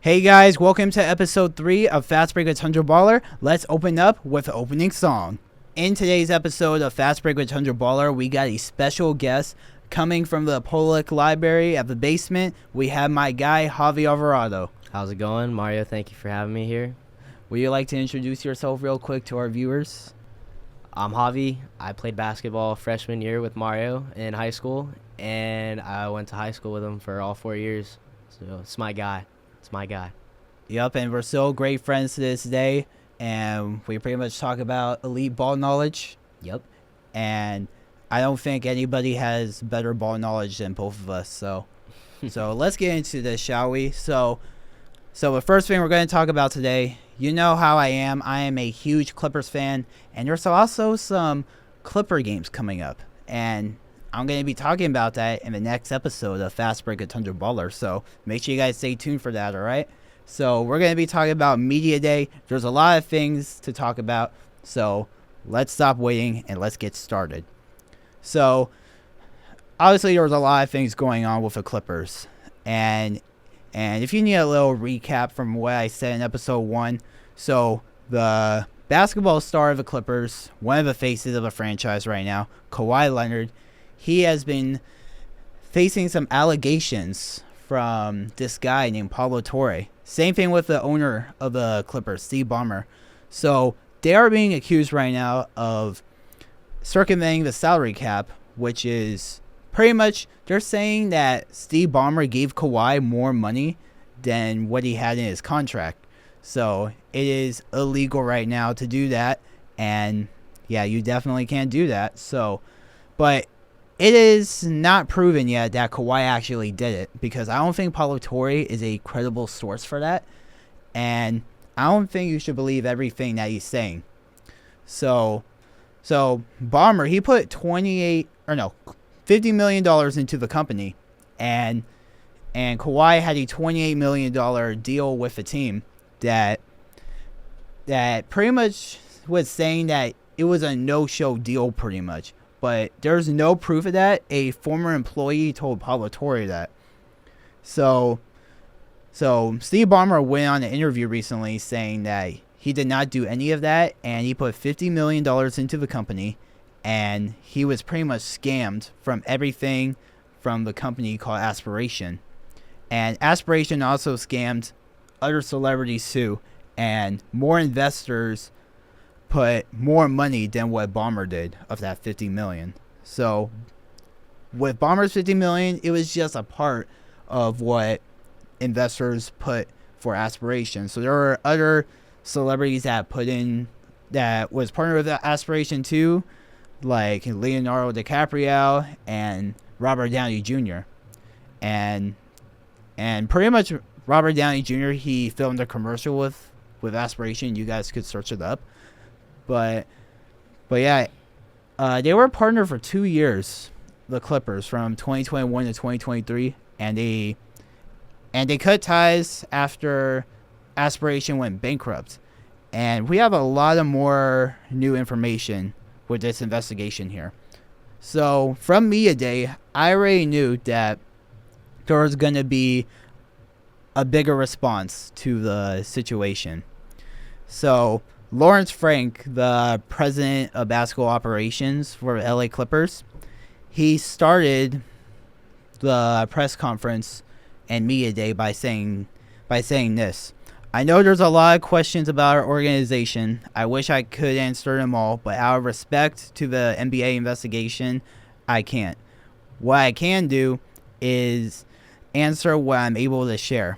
Hey guys, welcome to episode 3 of Fast Break with Tundra Baller. Let's open up with the opening song. In today's episode of Fast Break with Tundra Baller, we got a special guest coming from the Pollock Library at the basement. We have my guy, Javi Alvarado. How's it going? Mario, thank you for having me here. Would you like to introduce yourself real quick to our viewers? I'm Javi. I played basketball freshman year with Mario in high school, and I went to high school with him for all 4 years. So it's my guy. Yep, and we're still great friends to this day, and we pretty much talk about elite ball knowledge. Yep. And I don't think anybody has better ball knowledge than both of us. So let's get into this, shall we? So the first thing we're going to talk about today, you know how I am. I am a huge Clippers fan, and there's also some Clipper games coming up, and I'm going to be talking about that in the next episode of Fast Break with Tundra Baller. So make sure you guys stay tuned for that, all right? So we're going to be talking about Media Day. There's a lot of things to talk about. So let's stop waiting and let's get started. So obviously there was a lot of things going on with the Clippers. And if you need a little recap from what I said in episode 1. So the basketball star of the Clippers, one of the faces of the franchise right now, Kawhi Leonard, he has been facing some allegations from this guy named Pablo Torre. Same thing with the owner of the Clippers, Steve Ballmer. So they are being accused right now of circumventing the salary cap, which is pretty much, they're saying that Steve Ballmer gave Kawhi more money than what he had in his contract. So it is illegal right now to do that. And yeah, you definitely can't do that. But it is not proven yet that Kawhi actually did it, because I don't think Pablo Torre is a credible source for that, and I don't think you should believe everything that he's saying. So Ballmer, he put $50 million into the company, and Kawhi had a $28 million deal with the team that pretty much was saying that it was a no-show deal pretty much. But there's no proof of that. A former employee told Pablo Torre that. So Steve Ballmer went on an interview recently saying that he did not do any of that, and he put $50 million into the company, and he was pretty much scammed from everything from the company called Aspiration. And Aspiration also scammed other celebrities too, and more investors put more money than what Ballmer did of that $50 million. So with Ballmer's $50 million, it was just a part of what investors put for Aspiration. So there were other celebrities that put in, that was partnered with Aspiration too, like Leonardo DiCaprio and Robert Downey Jr. And pretty much Robert Downey Jr., he filmed a commercial with Aspiration. You guys could search it up. But yeah, they were partnered for 2 years, the Clippers, from 2021 to 2023, and they cut ties after Aspiration went bankrupt. And we have a lot of more new information with this investigation here. So from Media Day, I already knew that there was going to be a bigger response to the situation. So Lawrence Frank, the president of basketball operations for LA Clippers, he started the press conference and Media Day by saying this: "I know there's a lot of questions about our organization. I wish I could answer them all, but out of respect to the NBA investigation, I can't. What I can do is answer what I'm able to share.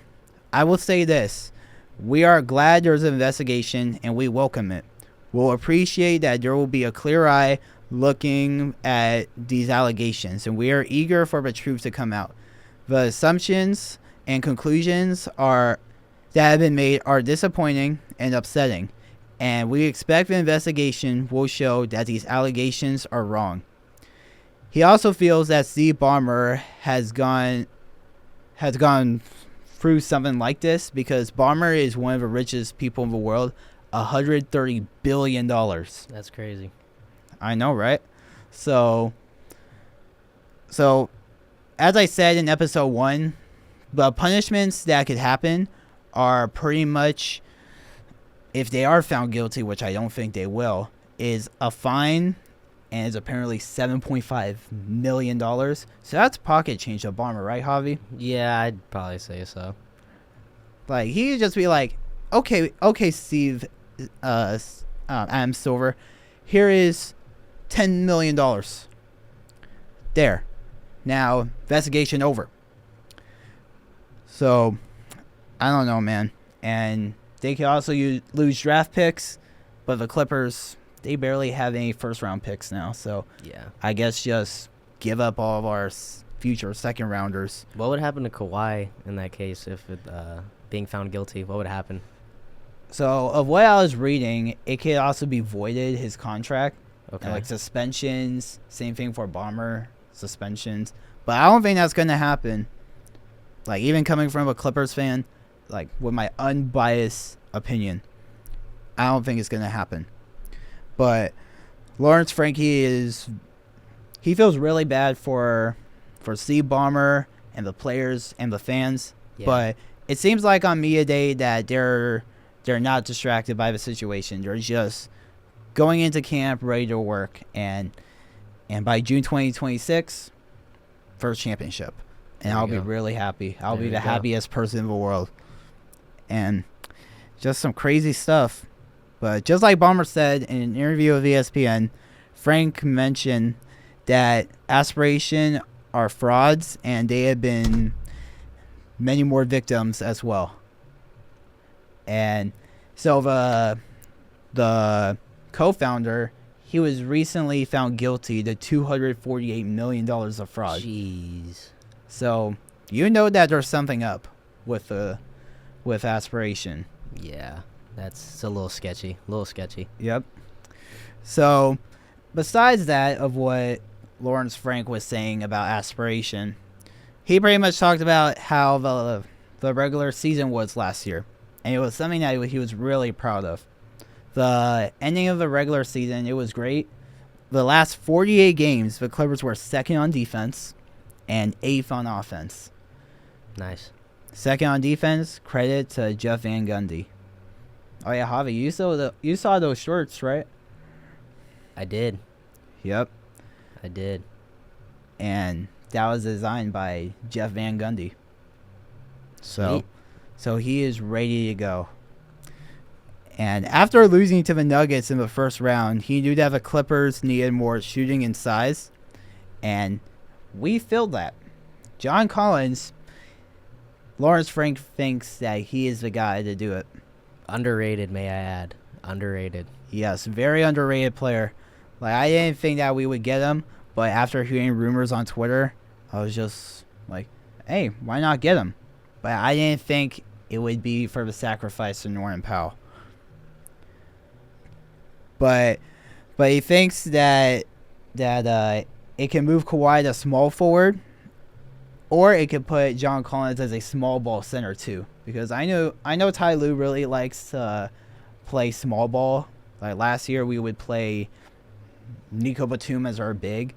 I will say this. We are glad there's an investigation, and we welcome it. We'll appreciate that there will be a clear eye looking at these allegations, and we are eager for the truth to come out. The assumptions and conclusions that have been made are disappointing and upsetting, and we expect the investigation will show that these allegations are wrong." He also feels that Steve Ballmer has gone through something like this, because Ballmer is one of the richest people in the world, $130 billion. That's crazy. I know, right? So as I said in episode 1, the punishments that could happen are pretty much, if they are found guilty, which I don't think they will, is a fine, and it's apparently $7.5 million. So that's pocket change to Bomber, right, Javi? Yeah, I'd probably say so. Like, he could just be like, okay, Steve, Adam Silver, here is $10 million. There. Now, investigation over. So, I don't know, man. And they could also lose draft picks, but the Clippers, they barely have any first-round picks now. So, Yeah. I guess just give up all of our future second-rounders. What would happen to Kawhi in that case if it, being found guilty? What would happen? So, of what I was reading, it could also be voided, his contract. Okay. And, like, suspensions, same thing for Bomber, suspensions. But I don't think that's going to happen. Like, even coming from a Clippers fan, like, with my unbiased opinion, I don't think it's going to happen. But Lawrence Frankie he feels really bad for Steve Ballmer and the players and the fans. Yeah. But it seems like on media day that they're not distracted by the situation. They're just going into camp ready to work, and by June 2026, first championship. And There I'll we be go. really happy. I'll There be we the go. happiest person in the world. And just some crazy stuff. But just like Ballmer said in an interview with ESPN, Frank mentioned that Aspiration are frauds, and they have been many more victims as well. And so the co-founder, he was recently found guilty to $248 million of fraud. Jeez. So you know that there's something up with Aspiration. Yeah. It's a little sketchy. Yep. So besides that of what Lawrence Frank was saying about Aspiration, he pretty much talked about how the regular season was last year. And it was something that he was really proud of. The ending of the regular season, it was great. The last 48 games, the Clippers were second on defense and 8th on offense. Nice. Second on defense, credit to Jeff Van Gundy. Oh yeah, Javi, you saw those shorts, right? I did. Yep. I did. And that was designed by Jeff Van Gundy. So he is ready to go. And after losing to the Nuggets in the first round, he knew that the Clippers needed more shooting and size. And we filled that. John Collins, Lawrence Frank thinks that he is the guy to do it. Underrated, may I add. Underrated. Yes, very underrated player. Like, I didn't think that we would get him, but after hearing rumors on Twitter, I was just like, hey, why not get him? But I didn't think it would be for the sacrifice to Norman Powell. But he thinks that it can move Kawhi to small forward, or it could put John Collins as a small ball center too. Because I know Ty Lue really likes to play small ball. Like last year, we would play Nico Batum as our big.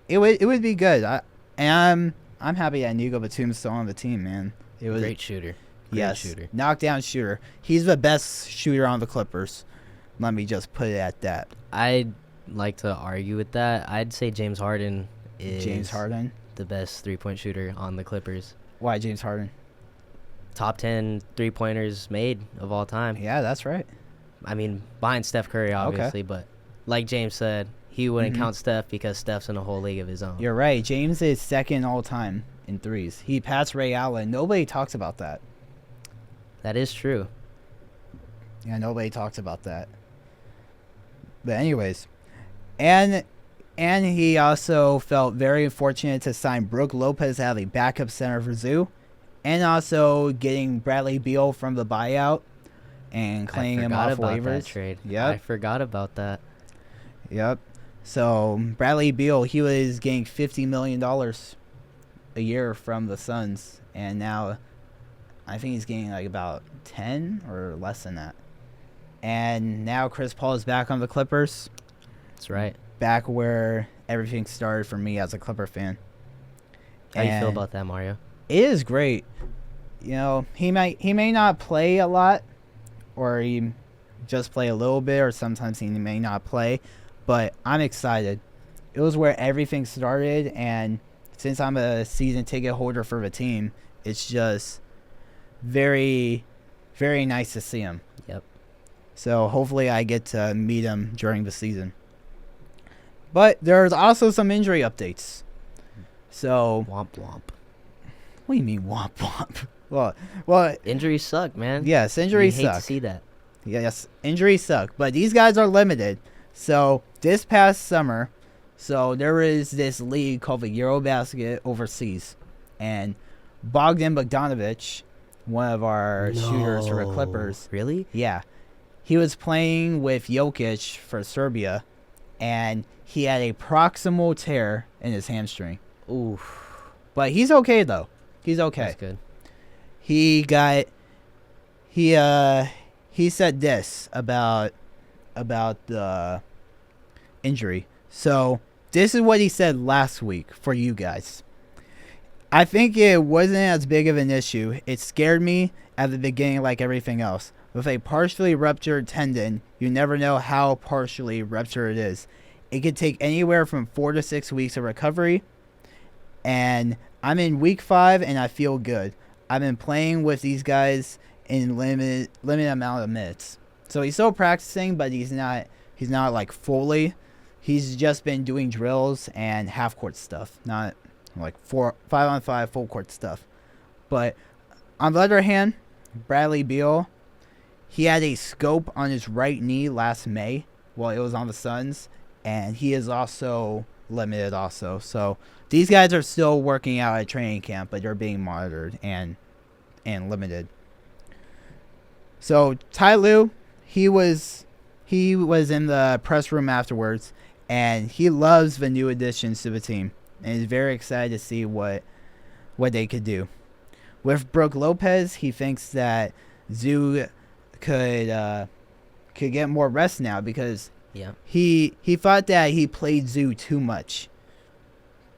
It would be good. I'm happy that Nico Batum's still on the team, man. It was Great shooter. Great yes, shooter. knockdown shooter. He's the best shooter on the Clippers. Let me just put it at that. I'd like to argue with that. I'd say James Harden is James Harden. the best three-point shooter on the Clippers. Why James Harden? Top 10 three-pointers made of all time. Yeah, that's right. I mean, behind Steph Curry, obviously, but like James said, he wouldn't count Steph because Steph's in a whole league of his own. You're right. James is second all time in threes. He passed Ray Allen. Nobody talks about that. That is true. Yeah, nobody talks about that. But anyways, and he also felt very fortunate to sign Brook Lopez as a backup center for Zoo, and also getting Bradley Beal from the buyout and claiming him off waivers. That trade. Yep. I forgot about that. Yep. So Bradley Beal, he was getting $50 million a year from the Suns, and now I think he's getting like about 10 or less than that. And now Chris Paul is back on the Clippers. That's right. Back where everything started for me as a Clipper fan. How do you feel And about that, Mario? it is great. he may not play a lot, or he just play a little bit, or sometimes he may not play, but I'm excited. It was where everything started, and since I'm a season ticket holder for the team, it's just very, very nice to see him. Yep. So hopefully I get to meet him during the season. But there's also some injury updates. So Womp womp. what do you mean womp womp? Well, Injuries suck, man. yes, injuries You hate suck. to see that. Yes, injuries suck, but these guys are limited. So this past summer, there is this league called the Eurobasket overseas, and Bogdan Bogdanovic, one of our shooters for the Clippers, Really? yeah, he was playing with Jokic for Serbia, and he had a proximal tear in his hamstring. Oof. But he's okay though. He's okay. That's good. He said this about the injury. So this is what he said last week for you guys. I think it wasn't as big of an issue. It scared me at the beginning like everything else. With a partially ruptured tendon, you never know how partially ruptured it is. It could take anywhere from 4 to 6 weeks of recovery. And I'm in week 5 and I feel good. I've been playing with these guys in limited amount of minutes. So he's still practicing, but he's not like fully. He's just been doing drills and half court stuff, not like 5-on-5 full court stuff. But on the other hand, Bradley Beal, he had a scope on his right knee last May while it was on the Suns, and he is also limited also. So these guys are still working out at training camp, but they're being monitored and limited. So Ty Lue, he was in the press room afterwards, and he loves the new additions to the team, and is very excited to see what they could do. With Brook Lopez, he thinks that Zoo could get more rest now because he thought that he played Zoo too much,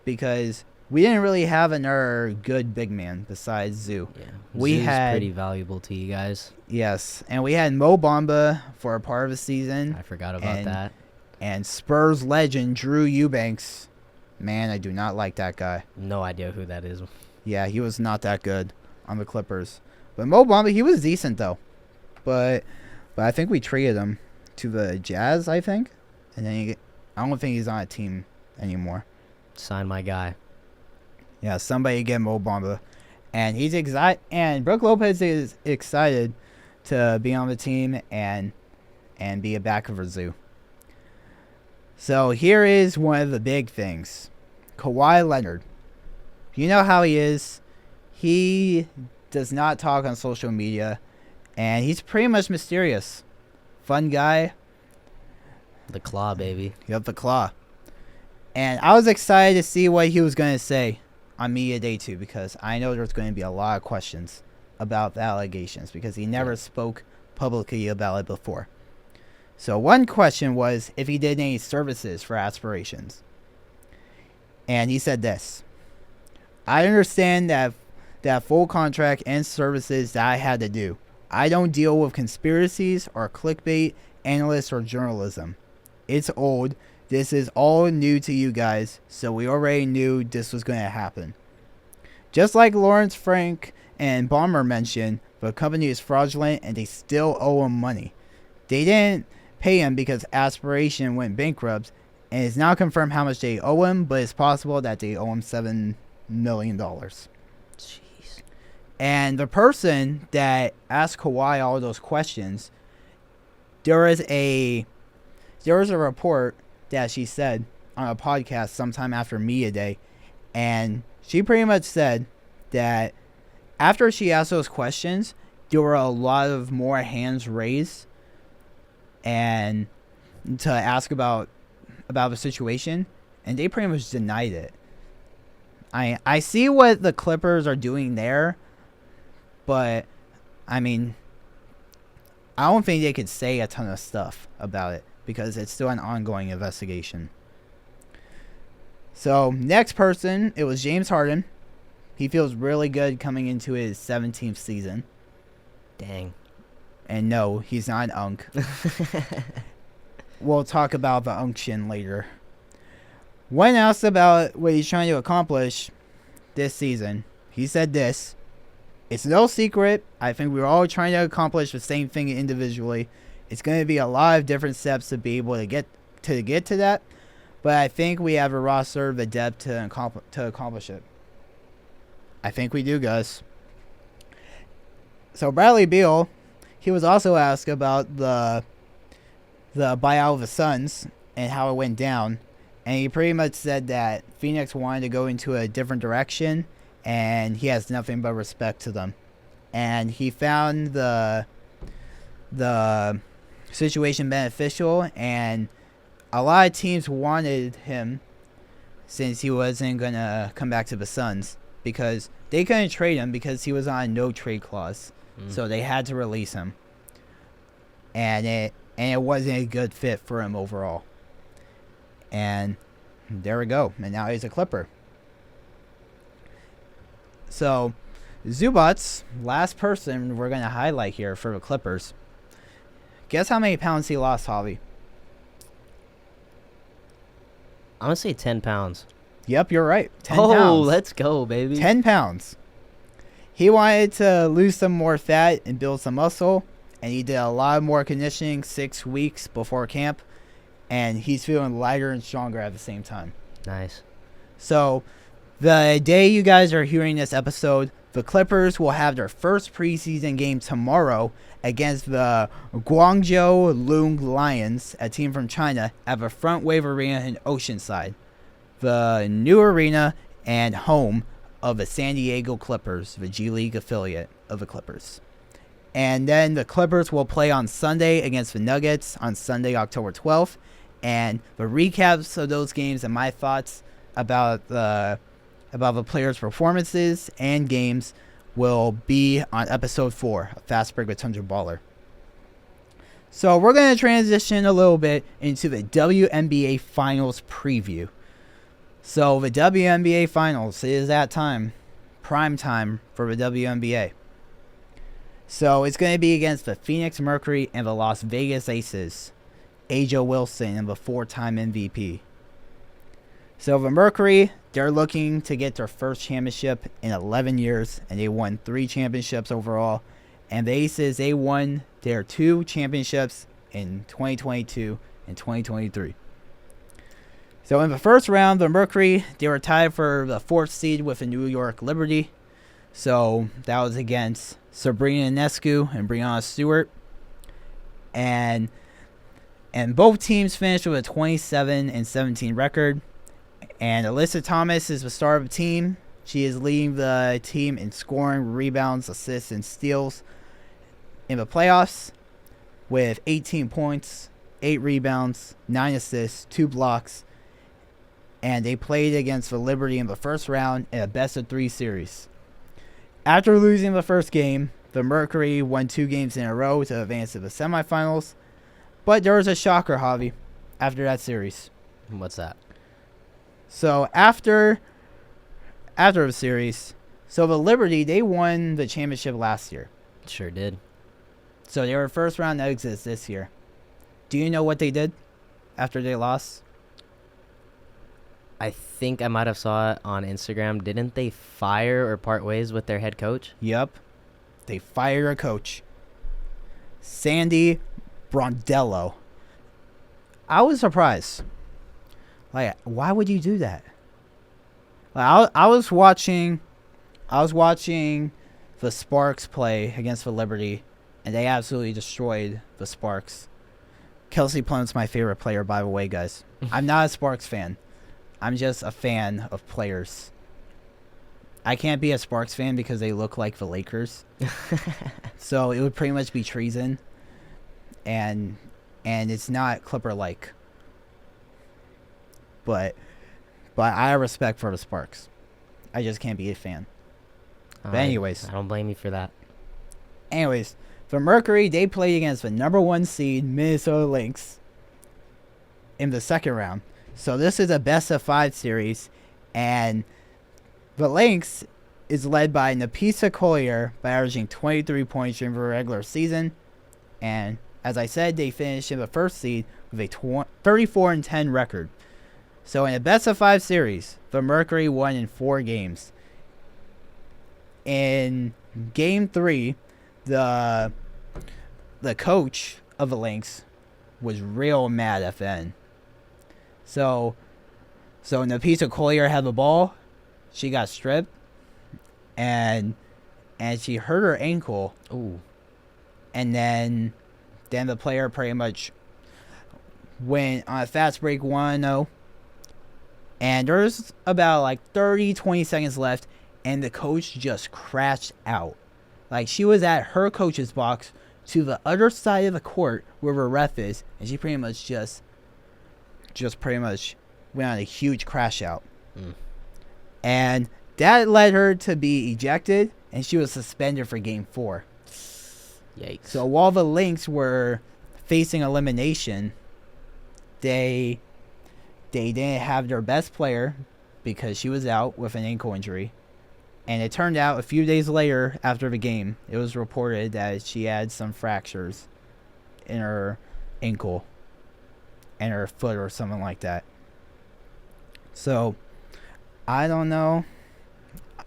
because we didn't really have another good big man besides Zoo. Yeah, we Zoo's had pretty valuable to you guys. Yes, and we had Mo Bamba for a part of the season. I forgot about that. And Spurs legend Drew Eubanks. Man, I do not like that guy. No idea who that is. Yeah, he was not that good on the Clippers. But Mo Bamba, he was decent though. But I think we traded him to the Jazz, I think. And then I don't think he's on a team anymore. Sign my guy. Yeah, somebody get Mo Bamba. And he's excited, and Brook Lopez is excited to be on the team and be a backer for Zoo. So here is one of the big things. Kawhi Leonard. You know how he is. He does not talk on social media, and he's pretty much mysterious. Fun guy. The claw, baby. Yep, the claw. And I was excited to see what he was going to say on Media Day 2, because I know there's going to be a lot of questions about the allegations, because he never spoke publicly about it before. So one question was if he did any services for Aspirations. And he said this: I understand that full contract and services that I had to do. I don't deal with conspiracies or clickbait, analysts, or journalism. It's old. This is all new to you guys, so we already knew this was going to happen. Just like Lawrence Frank and Bomber mentioned, the company is fraudulent and they still owe him money. They didn't pay him because Aspiration went bankrupt, and it's not confirmed how much they owe him, but it's possible that they owe him $7 million. Jeez. And the person that asked Kawhi all those questions, there was a report that she said on a podcast sometime after Media Day, and she pretty much said that after she asked those questions, there were a lot of more hands raised and to ask about the situation, and they pretty much denied it. I see what the Clippers are doing there, but I mean, I don't think they could say a ton of stuff about it because it's still an ongoing investigation. So next person, it was James Harden. He feels really good coming into his 17th season. Dang. And no, he's not an unk. We'll talk about the unction later. When asked about what he's trying to accomplish this season, he said this: "It's no secret. I think we're all trying to accomplish the same thing individually. It's going to be a lot of different steps to be able to get to that, but I think we have a roster, the depth to accomplish it." I think we do, guys. So Bradley Beal, he was also asked about the buyout of the Suns and how it went down, and he pretty much said that Phoenix wanted to go into a different direction, and he has nothing but respect to them. And he found the situation beneficial, and a lot of teams wanted him since he wasn't going to come back to the Suns, because they couldn't trade him because he was on a no-trade clause. So they had to release him. And it wasn't a good fit for him overall. And there we go. And now he's a Clipper. So, Zubats, last person we're going to highlight here for the Clippers. Guess how many pounds he lost, Javi? I'm going to say 10 pounds. Yep, you're right. 10 pounds. Oh, let's go, baby. 10 pounds. He wanted to lose some more fat and build some muscle, and he did a lot more conditioning 6 weeks before camp, and he's feeling lighter and stronger at the same time. Nice. So, the day you guys are hearing this episode, the Clippers will have their first preseason game tomorrow against the Guangzhou Lung Lions, a team from China, at the Front Wave Arena in Oceanside, the new arena and home of the San Diego Clippers, the G League affiliate of the Clippers. And then the Clippers will play on Sunday against the Nuggets on Sunday, October 12th. And the recaps of those games and my thoughts about the players' performances and games will be on episode 4 of Fast Break with Tundra Baller. So we're going to transition a little bit into the WNBA Finals preview. So the WNBA Finals, it is that time, prime time for the WNBA. So it's going to be against the Phoenix Mercury and the Las Vegas Aces, A'ja Wilson and the 4-time MVP. So the Mercury, they're looking to get their first championship in 11 years, and they won 3 championships overall. And the Aces, they won their 2 championships in 2022 and 2023. So in the first round, the Mercury, they were tied for the 4th seed with the New York Liberty. So that was against Sabrina Ionescu and Breanna Stewart. And both teams finished with a 27-17 record. And Alyssa Thomas is the star of the team. She is leading the team in scoring, rebounds, assists, and steals in the playoffs with 18 points, 8 rebounds, 9 assists, 2 blocks. And they played against the Liberty in the first round in a best-of-3 series. After losing the first game, the Mercury won 2 games in a row to advance to the semifinals. But there was a shocker, Javi, after that series. What's that? So after the series, so the Liberty, they won the championship last year. Sure did. So they were first round exits this year. Do you know what they did after they lost? I think I might have saw it on Instagram. Didn't they fire or part ways with their head coach? Yep. They fired a coach, Sandy Brondello. I was surprised. Like, why would you do that? Like, I was watching the Sparks play against the Liberty, and they absolutely destroyed the Sparks. Kelsey Plum's my favorite player, by the way, guys. I'm not a Sparks fan. I'm just a fan of players. I can't be a Sparks fan because they look like the Lakers. So it would pretty much be treason. And it's not Clipper-like. But I have respect for the Sparks. I just can't be a fan. But anyways. I don't blame you for that. Anyways, the Mercury, they played against the number 1 seed Minnesota Lynx in the second round. So this is a best-of-5 series. And the Lynx is led by Napisa Collier by averaging 23 points during the regular season. And as I said, they finished in the first seed with a 34-10 record. So in a best-of-5 series, the Mercury won in 4 games. In Game 3, the coach of the Lynx was real mad at the end. So Napisa Collier had the ball. She got stripped. And she hurt her ankle. Ooh. And then the player pretty much went on a fast break 1-0. And there's about like 20 seconds left. And the coach just crashed out. Like, she was at her coach's box to the other side of the court where the ref is. And she pretty much just pretty much went on a huge crash out. And that led her to be ejected. And she was suspended for Game 4. Yikes. So while the Lynx were facing elimination, they didn't have their best player because she was out with an ankle injury. And it turned out a few days later after the game, it was reported that she had some fractures in her ankle and her foot or something like that. So I don't know.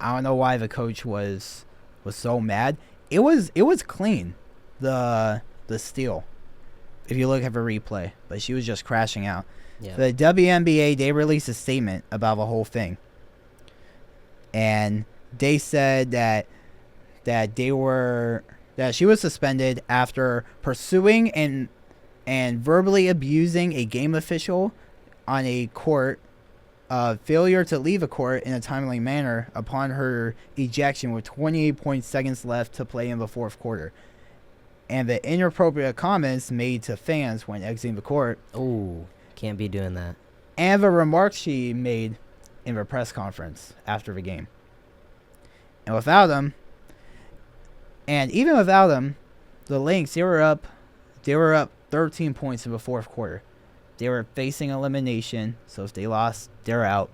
I don't know why the coach was so mad. It was clean, the steal, if you look at the replay. But she was just crashing out. Yeah. The WNBA, they released a statement about the whole thing. And they said that she was suspended after pursuing and verbally abusing a game official on a court, failure to leave a court in a timely manner upon her ejection with 28 seconds left to play in the fourth quarter, and the inappropriate comments made to fans when exiting the court. Oh, can't be doing that. And the remarks she made in the press conference after the game. And even without him, the Lynx, they were up 13 points in the fourth quarter. They were facing elimination, so if they lost, they're out.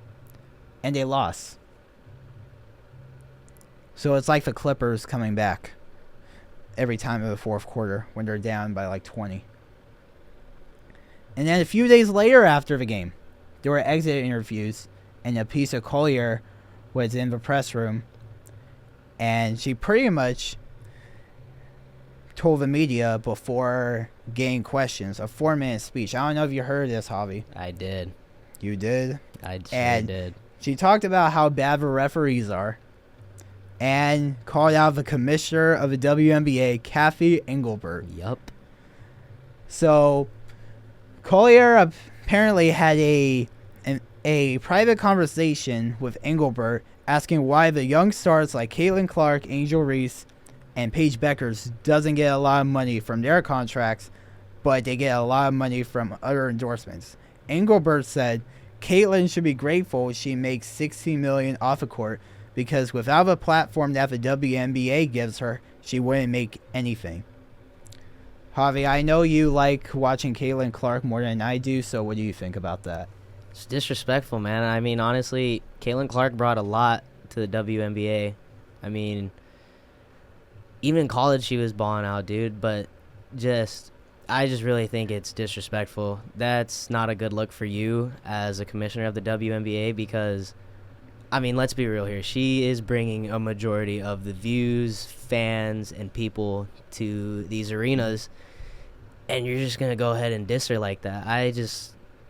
And they lost. So it's like the Clippers coming back every time in the fourth quarter when they're down by like 20. And then a few days later after the game, there were exit interviews, and Napisa Collier was in the press room. And she pretty much told the media before getting questions, a 4-minute speech. I don't know if you heard this, Javi. I did. You did? I sure did. She talked about how bad the referees are and called out the commissioner of the WNBA, Kathy Engelbert. Yup. So Collier apparently had a private conversation with Engelbert asking why the young stars like Caitlin Clark, Angel Reese, and Paige Beckers doesn't get a lot of money from their contracts, but they get a lot of money from other endorsements. Engelbert said Caitlin should be grateful she makes $16 million off the court because without the platform that the WNBA gives her, she wouldn't make anything. Javi, I know you like watching Caitlin Clark more than I do, so what do you think about that? It's disrespectful, man. I mean, honestly, Caitlin Clark brought a lot to the WNBA. I mean, even in college she was balling out, dude, but I just really think it's disrespectful. That's not a good look for you as a commissioner of the WNBA because, I mean, let's be real here. She is bringing a majority of the views, fans, and people to these arenas, and you're just going to go ahead and diss her like that.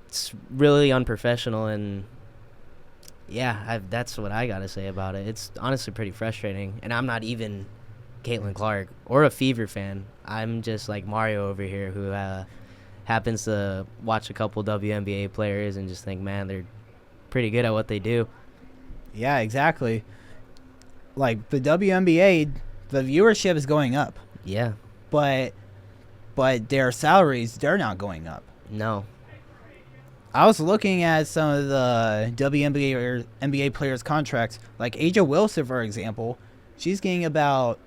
It's really unprofessional, and yeah, that's what I got to say about it. It's honestly pretty frustrating, and I'm not even Caitlin Clark or a Fever fan. I'm just like Mario over here who happens to watch a couple WNBA players and just think, man, they're pretty good at what they do. Yeah, exactly. Like, the WNBA, the viewership is going up. Yeah. But their salaries, they're not going up. No. I was looking at some of the WNBA or NBA players' contracts. Like Aja Wilson, for example, she's getting about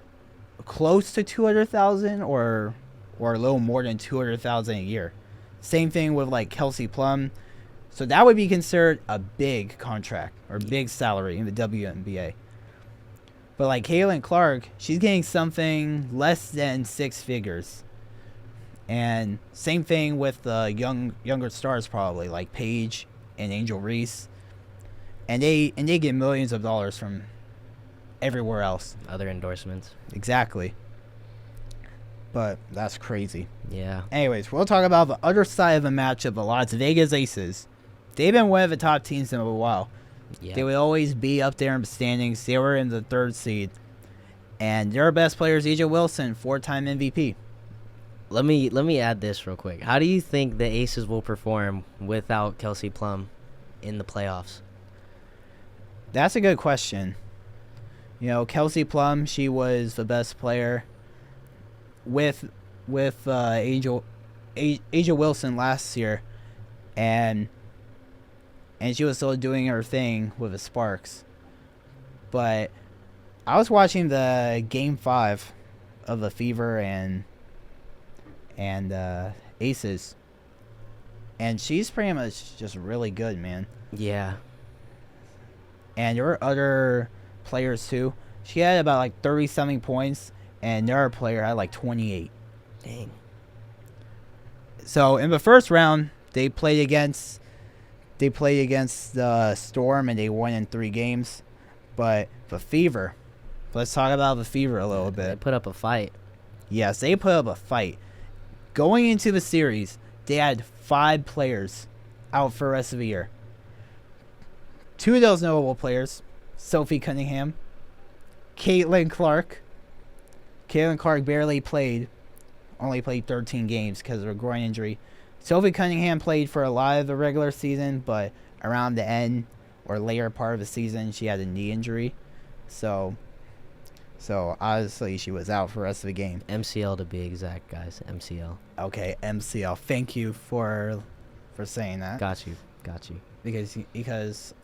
close to $200,000 or a little more than $200,000 a year. Same thing with like Kelsey Plum. So that would be considered a big contract or big salary in the WNBA. But like Caitlin Clark, she's getting something less than six figures. And same thing with the younger stars probably, like Paige and Angel Reese. And they get millions of dollars from everywhere else. Other endorsements. Exactly. But that's crazy. Yeah. Anyways, we'll talk about the other side of the matchup. The Las Vegas Aces. They've been one of the top teams in a while. Yeah. They would always be up there in the standings. They were in the third seed. And their best player is EJ Wilson, 4-time MVP. Let me add this real quick. How do you think the Aces will perform without Kelsey Plum in the playoffs? That's a good question. You know, Kelsey Plum, she was the best player with Angel Wilson last year, and she was still doing her thing with the Sparks. But I was watching the Game 5 of the Fever and Aces, and she's pretty much just really good, man. Yeah. And there were other players too. She had about like 30-something points, and their player had like 28. Dang. So in the first round, they played against the Storm, and they won in 3 games. But the Fever, let's talk about the Fever a little bit. They put up a fight. Yes, they put up a fight. Going into the series, they had 5 players out for the rest of the year. 2 of those notable players, Sophie Cunningham, Caitlin Clark. Caitlin Clark barely played, only played 13 games because of a groin injury. Sophie Cunningham played for a lot of the regular season, but around the end or later part of the season, she had a knee injury. So obviously she was out for the rest of the game. MCL to be exact, guys. MCL. Okay, MCL. Thank you for saying that. Got you. Because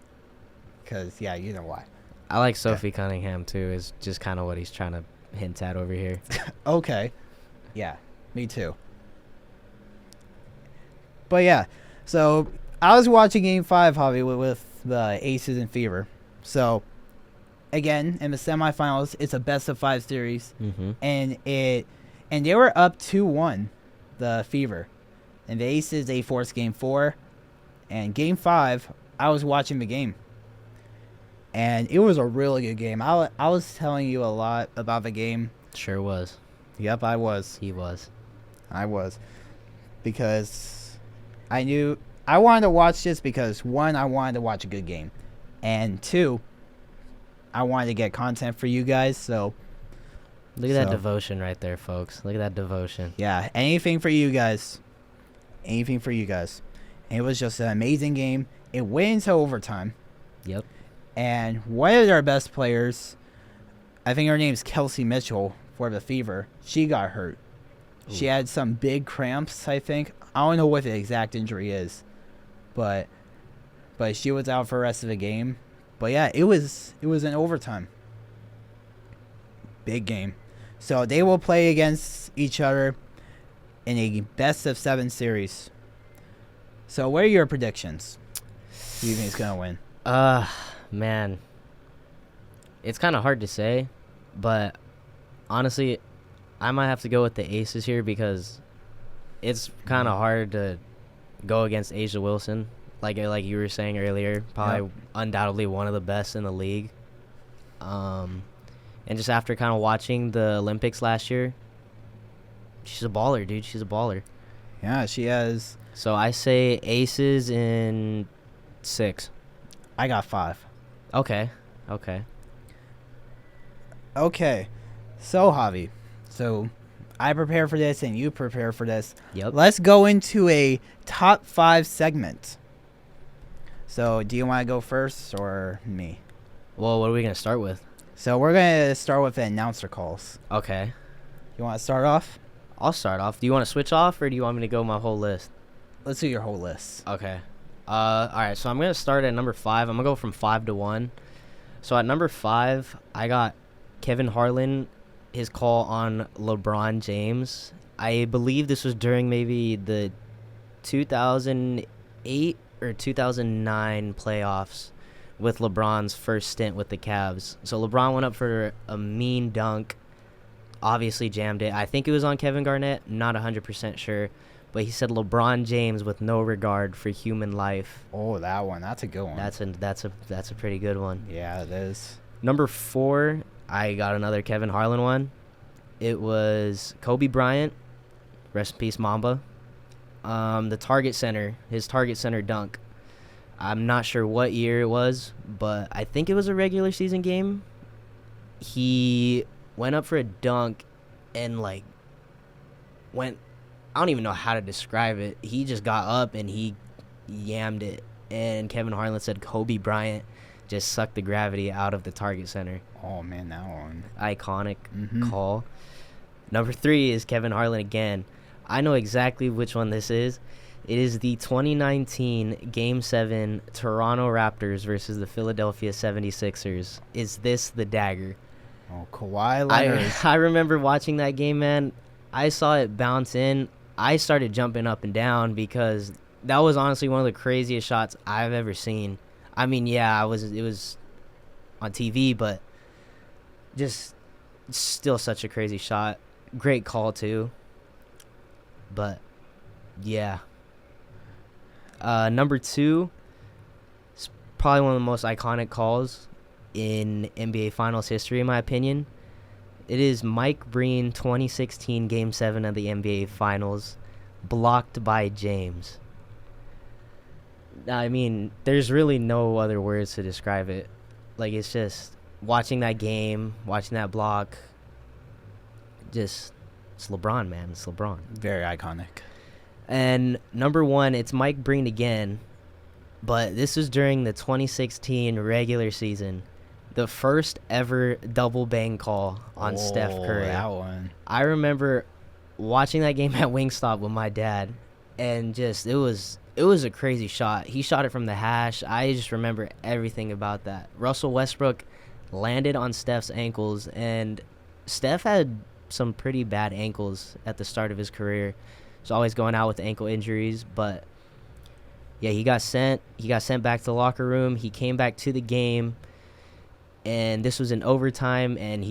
yeah, you know why. I like Sophie Cunningham too. Is just kind of what he's trying to hint at over here. Okay. Yeah, me too. But yeah, so I was watching Game 5, Javi, with the Aces and Fever. So again, in the semifinals, it's a best-of-5 series, and they were up 2-1, the Fever, and the Aces, they forced Game 4, and Game 5, I was watching the game, and it was a really good game. I was telling you a lot about the game. Sure was. Yep, I was. He was. I was, because I knew I wanted to watch this because 1, I wanted to watch a good game, and 2, I wanted to get content for you guys. So look at that devotion right there, folks. Look at that devotion. Yeah, anything for you guys. Anything for you guys. And it was just an amazing game. It went into overtime. Yep. And one of their best players, I think her name's Kelsey Mitchell for the Fever, she got hurt. Ooh. She had some big cramps, I think. I don't know what the exact injury is, but she was out for the rest of the game. But yeah, it was in overtime. Big game. So they will play against each other in a best-of-7 series. So what are your predictions? Who do you think is going to win? Man. It's kind of hard to say, but honestly, I might have to go with the Aces here because it's kind of hard to go against A'ja Wilson. Like you were saying earlier, probably undoubtedly one of the best in the league. And just after kind of watching the Olympics last year, she's a baller, dude. She's a baller. Yeah, she has. So I say Aces in 6. I got 5. Okay. So, Javi, I prepare for this and you prepare for this. Yep. Let's go into a top 5 segment. So, do you want to go first or me? Well, what are we going to start with? So, we're going to start with the announcer calls. Okay. You want to start off? I'll start off. Do you want to switch off or do you want me to go my whole list? Let's do your whole list. Okay. All right, so I'm going to start at number 5. I'm going to go from 5 to 1. So at number 5, I got Kevin Harlan, his call on LeBron James. I believe this was during maybe the 2008 or 2009 playoffs with LeBron's first stint with the Cavs. So LeBron went up for a mean dunk, obviously jammed it. I think it was on Kevin Garnett, not 100% sure. But he said LeBron James with no regard for human life. Oh, that one. That's a good one. That's a pretty good one. Yeah, it is. Number 4, I got another Kevin Harlan one. It was Kobe Bryant, rest in peace, Mamba. The his target center dunk. I'm not sure what year it was, but I think it was a regular season game. He went up for a dunk and I don't even know how to describe it. He just got up and he yammed it. And Kevin Harlan said Kobe Bryant just sucked the gravity out of the target center. Oh, man, that one. Iconic call. Number 3 is Kevin Harlan again. I know exactly which one this is. It is the 2019 Game 7 Toronto Raptors versus the Philadelphia 76ers. Is this the dagger? Oh, Kawhi Leonard. I remember watching that game, man. I saw it bounce in. I started jumping up and down because that was honestly one of the craziest shots I've ever seen. I mean, yeah, it was on TV, but just still such a crazy shot. Great call, too. But, yeah. Number 2 is probably one of the most iconic calls in NBA Finals history, in my opinion. It is Mike Breen 2016 Game 7 of the NBA Finals, blocked by James. I mean, there's really no other words to describe it. It's just watching that game, watching that block. It's LeBron, man. It's LeBron. Very iconic. And number 1, it's Mike Breen again, but this was during the 2016 regular season. The first ever double bang call on Steph Curry. That one. I remember watching that game at Wingstop with my dad, and it was a crazy shot. He shot it from the hash. I just remember everything about that. Russell Westbrook landed on Steph's ankles, and Steph had some pretty bad ankles at the start of his career. He's always going out with ankle injuries, but yeah, he got sent back to the locker room. He came back to the game, and this was in overtime, and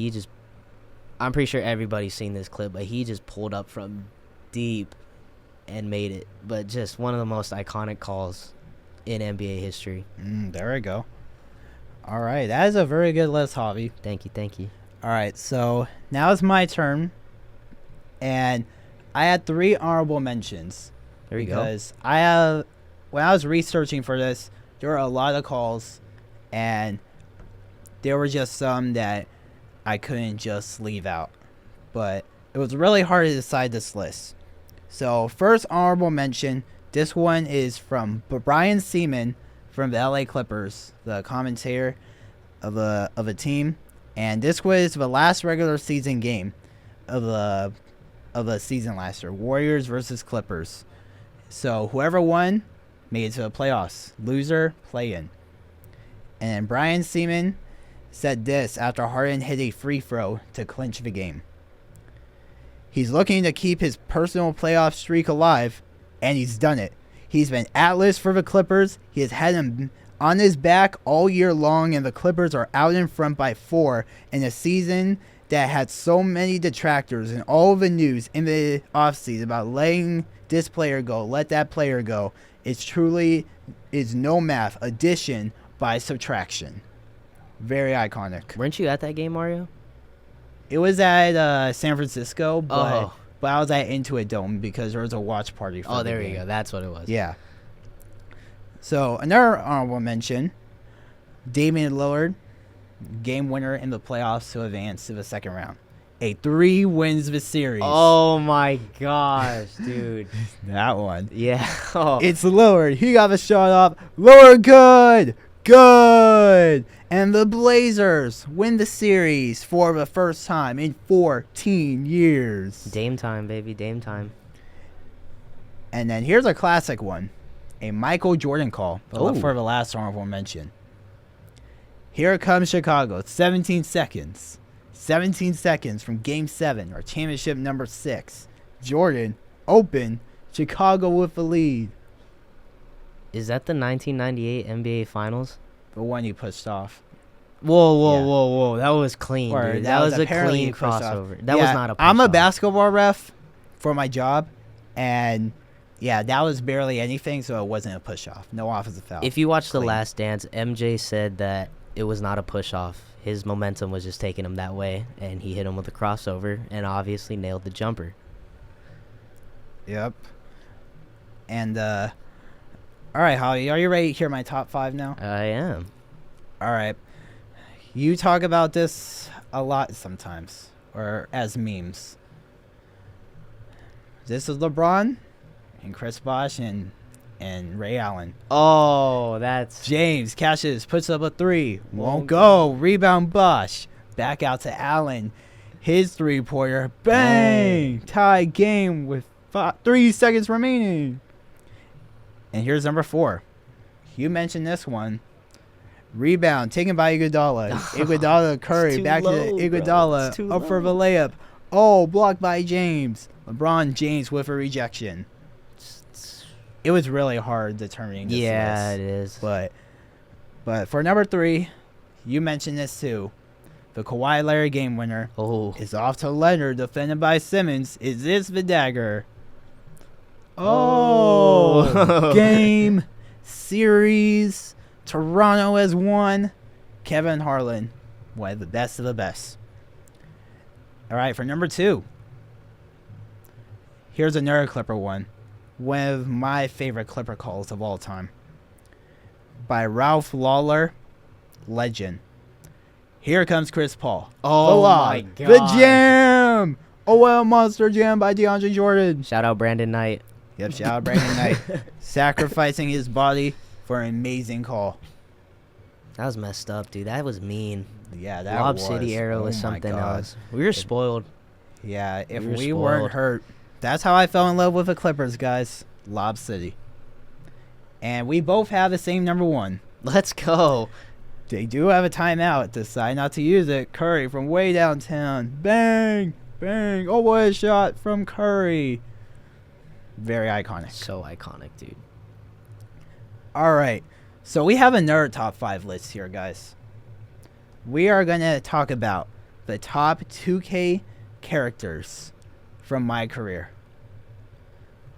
I'm pretty sure everybody's seen this clip, but he just pulled up from deep and made it. But just one of the most iconic calls in NBA history. There we go. All right, that is a very good list, Javi. Thank you. All right, so now it's my turn, and I had 3 honorable mentions. There you go. Because when I was researching for this, there were a lot of calls, and there were just some that I couldn't just leave out. But it was really hard to decide this list. So first honorable mention, this one is from Brian Seaman from the LA Clippers, the commentator of a team. And this was the last regular season game of the season last year. Warriors versus Clippers. So whoever won made it to the playoffs. Loser, play in. And Brian Seaman said this after Harden hit a free throw to clinch the game. He's looking to keep his personal playoff streak alive, and he's done it. He's been Atlas for the Clippers. He has had him on his back all year long, and the Clippers are out in front by 4 in a season that had so many detractors and all of the news in the offseason about letting this player go, let that player go. It's truly is no math, addition by subtraction. Very iconic. Weren't you at that game, Mario? It was at San Francisco, but I was at Intuit Dome because there was a watch party for there you go. That's what it was. Yeah. So, another honorable mention, Damian Lillard, game winner in the playoffs to advance to the second round. A 3 wins the series. Oh, my gosh, dude. That one. Yeah. Oh. It's Lillard. He got the shot off. Lillard, good. And the Blazers win the series for the first time in 14 years. Dame time, baby. Dame time. And then here's a classic one. A Michael Jordan call for the last honorable mention. Here comes Chicago. 17 seconds. 17 seconds from Game 7 or championship number 6. Jordan, open. Chicago with the lead. Is that the 1998 NBA Finals? the one he pushed off. Whoa. That was clean, Or dude. that That was was a apparently clean pushed off. crossover. That was Yeah, not a push I'm a off. basketball ref for my job, and yeah, that was barely anything, so it wasn't a push off. No offensive foul. If you watch The Clean. Last Dance, MJ said that it was not a push off. His momentum was just taking him that way, and he hit him with a crossover and obviously nailed the jumper. Yep. And all right, Javi, are you ready to hear my top 5 now? I am. All right. You talk about this a lot sometimes, or as memes. This is LeBron and Chris Bosh and Ray Allen. Oh, that's... James catches, puts up a 3, won't go. Rebound Bosh, back out to Allen. His 3-pointer, bang! Tie game with 3 seconds remaining. And here's number 4. You mentioned this one. Rebound taken by Iguodala. Iguodala, Curry, too back low, to bro. Iguodala, It's too up for the low. layup. Oh, blocked by James. LeBron James with a rejection. It was really hard determining this Yeah, list. it is. But for number 3, you mentioned this too. The Kawhi Leonard game winner Oh. is off to Leonard, defended by Simmons. Is this the dagger? Oh. Game, series, Toronto has won. Kevin Harlan, one of the best of the best. All right, for number 2, here's another Clipper one. One of my favorite Clipper calls of all time. By Ralph Lawler, legend. Here comes Chris Paul. Oh, The lob, my The God. jam. OL Monster Jam by DeAndre Jordan. Shout out Brandon Knight. Yep, shout out Brandon Knight. Sacrificing his body for an amazing call. That was messed up, dude. That was mean. Yeah, that Lob was. City era oh was my something God. else. We were spoiled. Yeah, if We were we weren't spoiled. hurt. That's how I fell in love with the Clippers, guys. Lob City. And we both have the same number 1. Let's go. They do have a timeout. Decide not to use it. Curry from way downtown. Bang! Bang! Oh, what a shot from Curry. Very iconic. So iconic, dude. All right. So we have another top 5 list here, guys. We are going to talk about the top 2K characters from my career.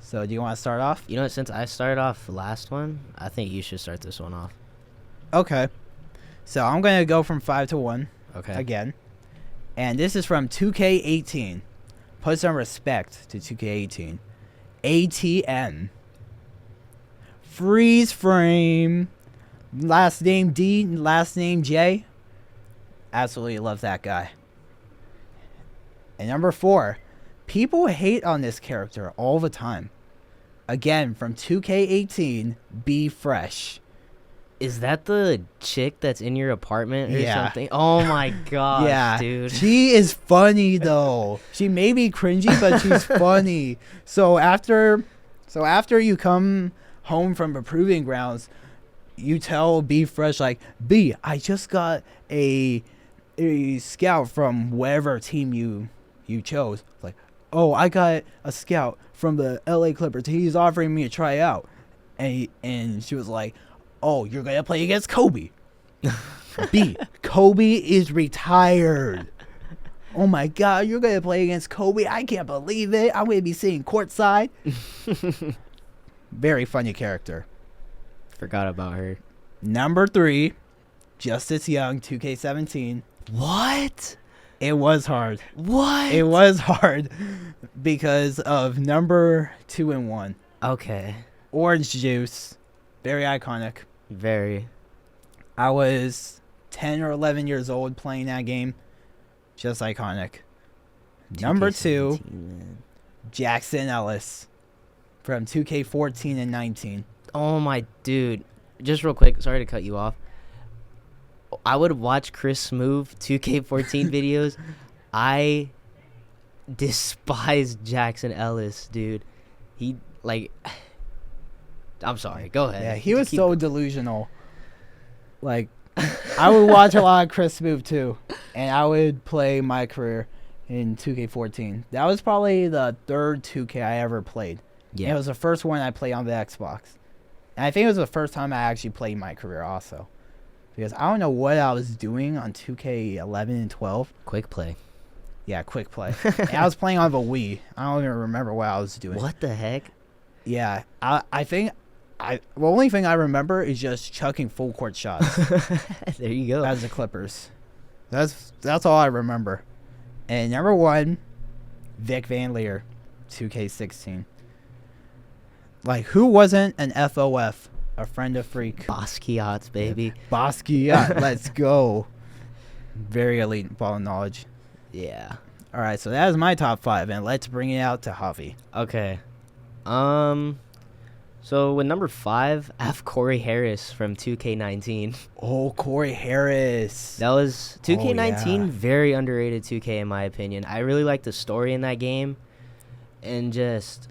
So do you want to start off? You know what? Since I started off the last one, I think you should start this one off. Okay. So I'm going to go from 5 to 1 Okay. again. And this is from 2K18. Put some respect to 2K18. ATM. Freeze frame. Last name D, last name J. Absolutely love that guy. And number 4. People hate on this character all the time. Again, from 2K18, Be Fresh. Is that the chick that's in your apartment or Yeah. something? Oh my gosh, Yeah, dude. she is funny though. She may be cringy, but she's funny. So after you come home from the proving grounds, you tell Be Fresh like, B, I just got a scout from whatever team you chose. Like, oh, I got a scout from the LA Clippers. He's offering me a tryout, and she was like, oh, you're gonna play against Kobe. B, Kobe is retired. Oh my God, you're gonna play against Kobe? I can't believe it. I'm gonna be sitting courtside. Very funny character. Forgot about her. Number 3, Justice Young, 2K17. What? It was hard. What? It was hard because of number 2 and 1. Okay. Orange Juice, very iconic. Very. I was 10 or 11 years old playing that game. Just iconic. Number 2, 2K17, man. Jackson Ellis from 2K14 and 19. Oh my dude. Just real quick, sorry to cut you off. I would watch Chris Smoove 2K14 videos. I despise Jackson Ellis, dude. He like I'm sorry, go ahead. Yeah, he was so delusional. Like, I would watch a lot of Chris Smoove too, and I would play my career in 2K14. That was probably the third 2K I ever played. Yeah. And it was the first one I played on the Xbox. And I think it was the first time I actually played my career also. because I don't know what I was doing on 2K11 and 12. Quick play. Yeah, quick play. And I was playing on the Wii. I don't even remember what I was doing. What the heck? Yeah, I think the only thing I remember is just chucking full court shots There you go. as the Clippers. That's all I remember. And number 1, Vic Van Leer, 2K16. Like, who wasn't an FOF, a friend of freak? Basquiat's, baby. Basquiat, let's go. Very elite ball knowledge. Yeah. All right, so that is my top 5, and let's bring it out to Javi. Okay. So with number 5, I have Corey Harris from 2K19. Oh, Corey Harris. That was 2K19, yeah. very underrated 2K in my opinion. I really liked the story in that game, and just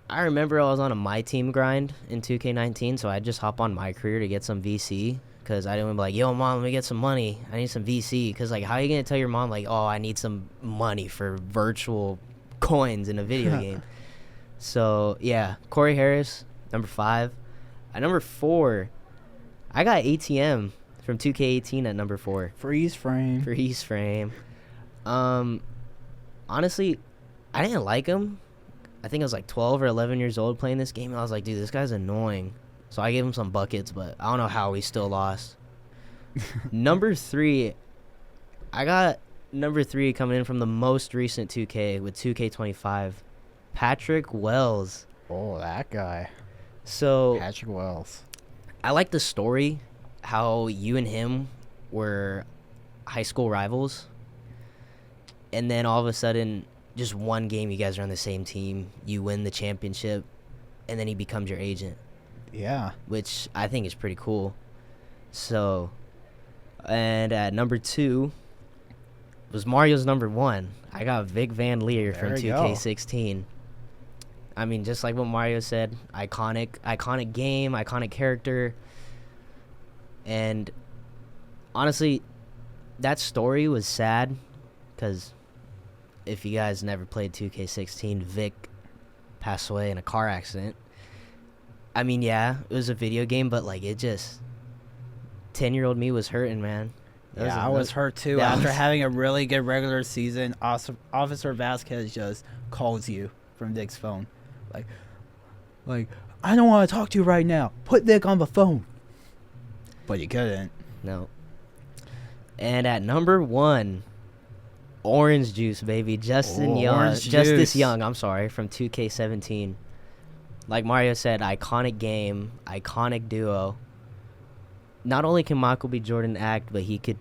I remember I was on a My Team grind in 2K19, so I'd just hop on My Career to get some VC. Because I didn't be like, yo, mom, let me get some money. I need some VC. Because, like, how are you going to tell your mom, like, oh, I need some money for virtual coins in a video game? So, yeah, Corey Harris, number 5. At number 4, I got ATM from 2K18 at number 4. Freeze frame. Freeze frame. Honestly, I didn't like him. I think I was, like, 12 or 11 years old playing this game. And I was like, dude, this guy's annoying. So I gave him some buckets, but I don't know how we still lost. Number 3, I got number 3 coming in from the most recent 2K with 2K25, Patrick Wells. Oh, that guy. So Patrick Wells. I like the story, how you and him were high school rivals. And then all of a sudden, just one game, you guys are on the same team. You win the championship, and then he becomes your agent. Yeah. Which I think is pretty cool. So, and at number 2 was Mario's number 1. I got Vic Van Leer from 2K16. I mean, just like what Mario said, iconic game, iconic character. And honestly, that story was sad because if you guys never played 2K16, Vic passed away in a car accident. I mean, yeah, it was a video game, but, like, it just 10-year-old me was hurting, man. I was hurt, too. After having a really good regular season, Officer Vasquez just calls you from Vic's phone. Like, I don't want to talk to you right now. Put Vic on the phone. But you couldn't. No. And at number 1, Orange Juice, baby. Justice Young, I'm sorry, from 2K17. Like Mario said, iconic game, iconic duo. Not only can Michael B. Jordan act, but he could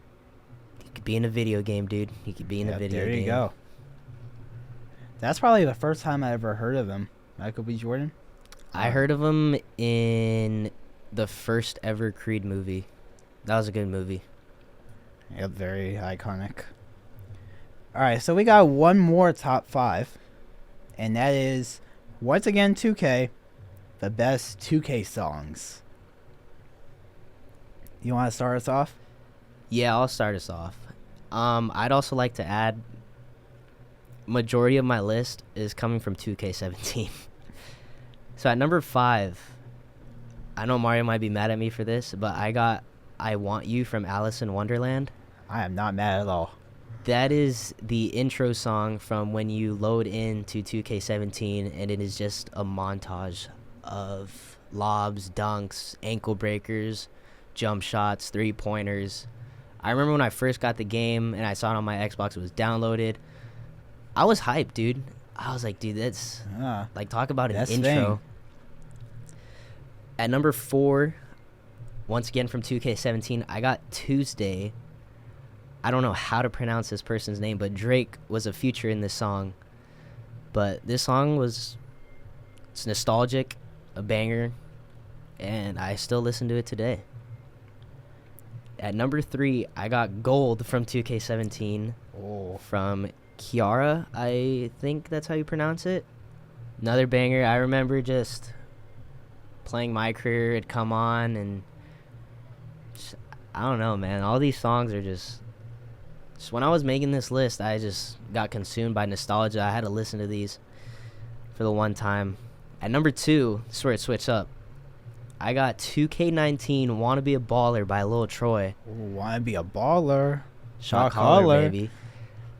be in a video game, dude. He could be in a video game. There you go. That's probably the first time I ever heard of him, Michael B. Jordan. I heard of him in the first ever Creed movie. That was a good movie. Yep, very iconic. All right, so we got one more top 5, and that is, once again, 2K, the best 2K songs. You want to start us off? Yeah, I'll start us off. I'd also like to add, majority of my list is coming from 2K17. So at number 5, I know Mario might be mad at me for this, but I got I Want You from Alice in Wonderland. I am not mad at all. That is the intro song from when you load into 2K17, and it is just a montage of lobs, dunks, ankle breakers, jump shots, three-pointers. I remember when I first got the game and I saw it on my Xbox, it was downloaded. I was hyped, dude. I was like, dude, that's like, talk about an intro. At number 4, once again from 2K17, I got Tuesday. I don't know how to pronounce this person's name, but Drake was a feature in this song. But this song it's nostalgic, a banger, and I still listen to it today. At number 3, I got Gold from 2K17 from Kiara. I think that's how you pronounce it. Another banger. I remember just playing My Career, it'd come on, and I don't know, man. All these songs are just when I was making this list, I just got consumed by nostalgia. I had to listen to these for the one time. At number 2, this is where it switched up. I got 2K19 Wanna Be a Baller by Lil Troy. Want to be a baller. Shot caller, baby.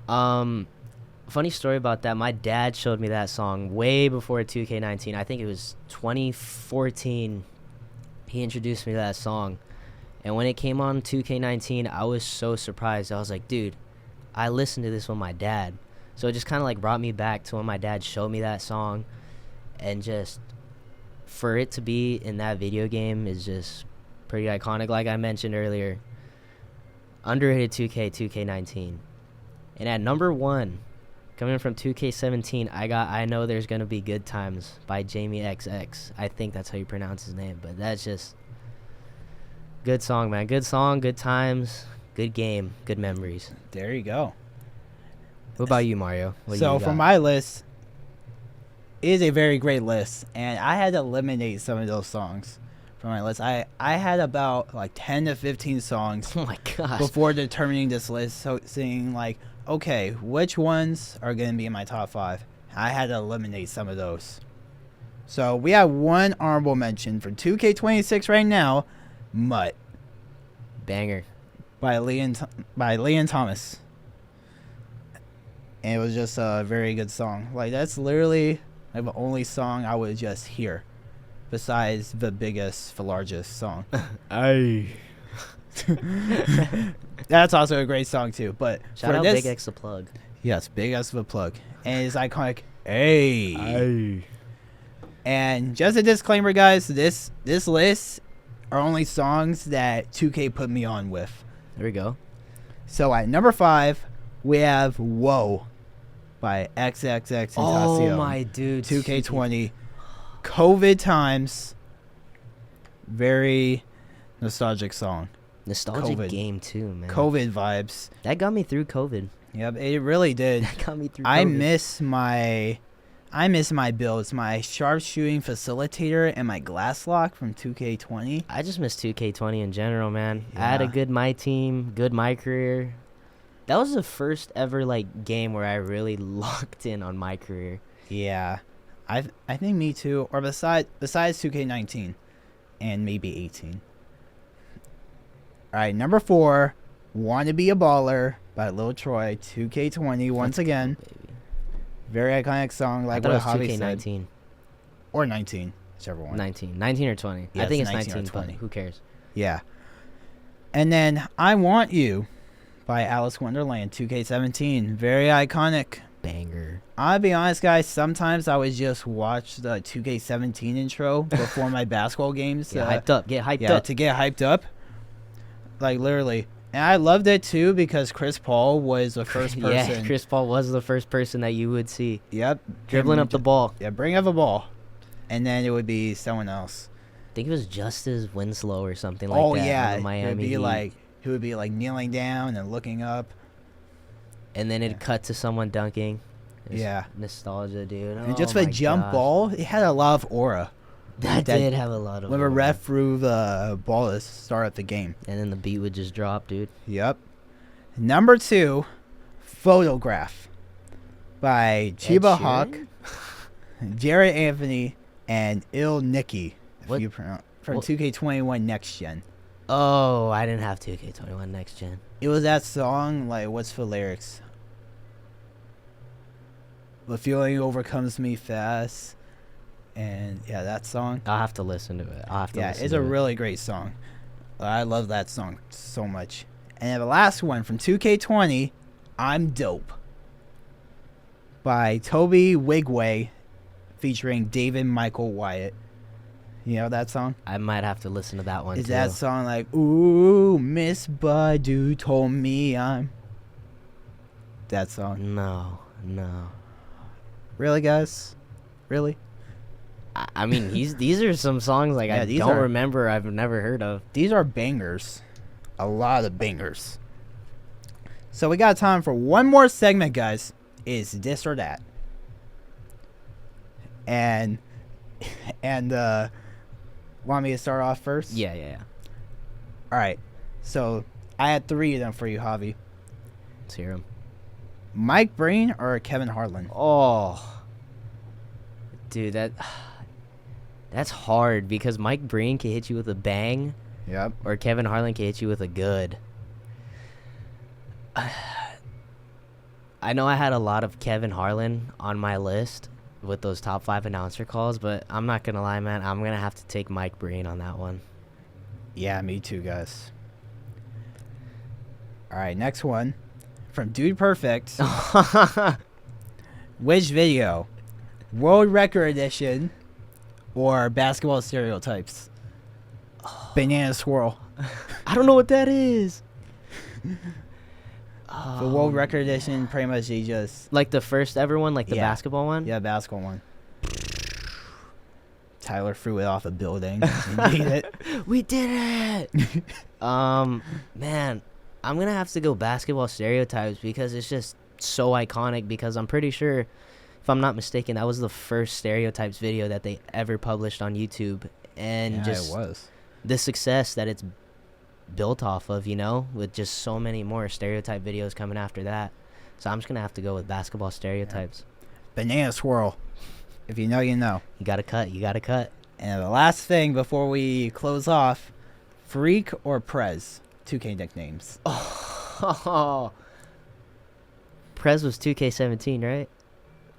Funny story about that. My dad showed me that song way before 2K19. I think it was 2014. He introduced me to that song. And when it came on 2K19, I was so surprised. I was like, dude, I listened to this with my dad. So it just kind of like brought me back to when my dad showed me that song. And just for it to be in that video game is just pretty iconic. Like I mentioned earlier, underrated 2K19. And at number 1, coming from 2K17, I got I Know There's Gonna Be Good Times by Jamie XX. I think that's how you pronounce his name, but that's just good song, man. Good song, good times, good game, good memories. There you go. What about you, Mario? What do So you for got? my list, it is a very great list, and I had to eliminate some of those songs from my list. I had about like 10 to 15 songs Oh my gosh. before determining this list, so seeing like, okay, which ones are going to be in my top 5. I had to eliminate some of those. So we have one honorable mention for 2K26 right now, Mutt Banger. by Leon Thomas. And it was just a very good song. Like, that's literally like the only song I would just hear, besides the biggest for largest song. Aye. That's also a great song too. But Shout for out this, Big X the Plug. yes, Big X the Plug, and it's iconic. Hey. Aye. And just a disclaimer, guys, this list are only songs that 2K put me on with. There we go. So at number 5, we have Whoa by XXX Tentacion. Oh my dude. 2K20. COVID times. Very nostalgic song. Nostalgic COVID. game too, man. COVID vibes. That got me through COVID. Yep, it really did. That got me through I COVID. miss my builds, my sharpshooting facilitator and my glass lock from 2K20. I just miss 2K20 in general, man. I had a Yeah. good my team, good my career. That was the first ever like game where I really locked in on my career. Yeah, I think me too. Or besides 2K19, and maybe 18. All right, number 4, "Wanna Be a Baller" by Lil Troy. 2K20 once again. Baby. Very iconic song, I like thought it what was Javi said. 2K19. Or 19, whichever one. 19 or 20. Yeah, I think it's it's 19 or 19, but 20. who cares? Yeah. And then "I Want You" by Alice Wonderland. 2K17. Very iconic. Banger. I'll be honest, guys. Sometimes I would just watch the 2K17 intro before my basketball games. Get hyped up. Get hyped Yeah, up. to get hyped up. Like, literally. And I loved it, too, because Chris Paul was the first person. Yeah, Chris Paul was the first person that you would see Yep. dribbling him up the ball. Yeah, bring up a ball. And then it would be someone else. I think it was Justice Winslow or something like that. Oh, on yeah. the Miami It would be Heat. like, he would be like kneeling down and looking up. And then it'd cut to someone dunking. It's Yeah. nostalgia, dude. And Oh just the my jump gosh. ball, it had a lot of aura. That that- did have a lot of. When the aura. ref threw the ball to start up the game. And then the beat would just drop, dude. Yep. Number 2, "Photograph" by Chiba Hawk, Sheeran? Jared Anthony, and Il Nicky. What? From What? 2K21 Next Gen. Oh, I didn't have 2K21 Next Gen. It was that song, like, what's the lyrics? "The feeling overcomes me fast." And yeah, that song. I'll have to listen to it. I'll have to Yeah, listen it's to a it. really great song. I love that song so much. And then the last one from 2K20, "I'm Dope" by Toby Wigway featuring David Michael Wyatt. You know that song? I might have to listen to that one Is too. that song like, "Ooh, Miss Badu told me I'm..." That song. No. Really, guys? Really? I mean, these are some songs like Yeah, I these don't are- remember. I've never heard of. These are bangers. A lot of bangers. So we got time for one more segment, guys. Is this or that? And want me to start off first? Yeah. All right. So I had 3 of them for you, Javi. Let's hear them. Mike Breen or Kevin Harlan? Oh, dude, that That's hard because Mike Breen can hit you with a bang, Yep. or Kevin Harlan can hit you with a good. I know I had a lot of Kevin Harlan on my list with those top 5 announcer calls, but I'm not going to lie, man. I'm going to have to take Mike Breen on that one. Yeah, me too, guys. All right, next one from Dude Perfect. Which video? World Record Edition or Basketball Stereotypes? Banana Swirl. I don't know what that is. The World Record Edition, pretty much he just... Like the first ever one, like the Yeah. basketball one? Yeah, basketball one. Tyler threw it off a building. He beat it. We did it! Man, I'm going to have to go Basketball Stereotypes because it's just so iconic, because I'm pretty sure, if I'm not mistaken, that was the first Stereotypes video that they ever published on YouTube. And Yeah, just it was. the success that it's built off of, you know, with just so many more Stereotype videos coming after that. So I'm just going to have to go with Basketball Stereotypes. Banana Swirl. If you know, you know. You got to cut. You got to cut. And the last thing before we close off, Freak or Prez? 2K nicknames. Oh. Prez was 2K17, right?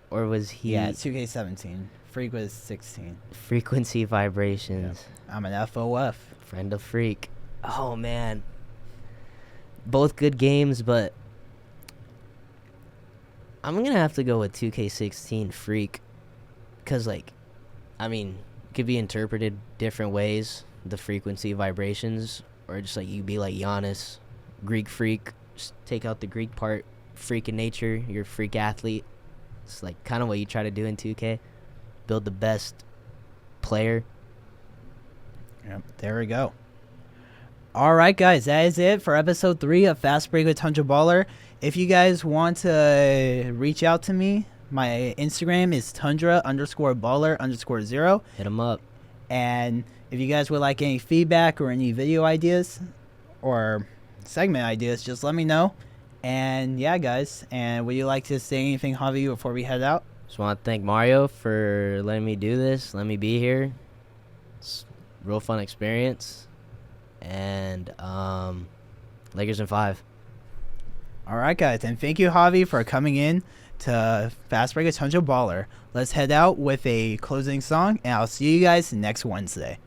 Or was he... Yeah, 2K17. Freak was 16. Frequency Vibrations. I'm an FOF. Friend of Freak. Oh, man. Both good games, but I'm going to have to go with 2K16 Freak. Because, like, I mean, it could be interpreted different ways, the frequency vibrations, or just, like, you could be like Giannis, Greek freak, just take out the Greek part, freak in nature, you're a freak athlete. It's, like, kind of what you try to do in 2K. Build the best player. Yep, there we go. All right, guys, that is it for episode 3 of Fast Break with Tundra Baller. If you guys want to reach out to me, my Instagram is Tundra_baller_0. Hit them up. And if you guys would like any feedback or any video ideas or segment ideas, just let me know. And yeah, guys. And would you like to say anything, Javi, before we head out? Just want to thank Mario for letting me do this, letting me be here. It's a real fun experience. And Lakers in 5. All right, guys. And thank you, Javi, for coming in to Fast Break with Tundra Baller. Let's head out with a closing song, and I'll see you guys next Wednesday.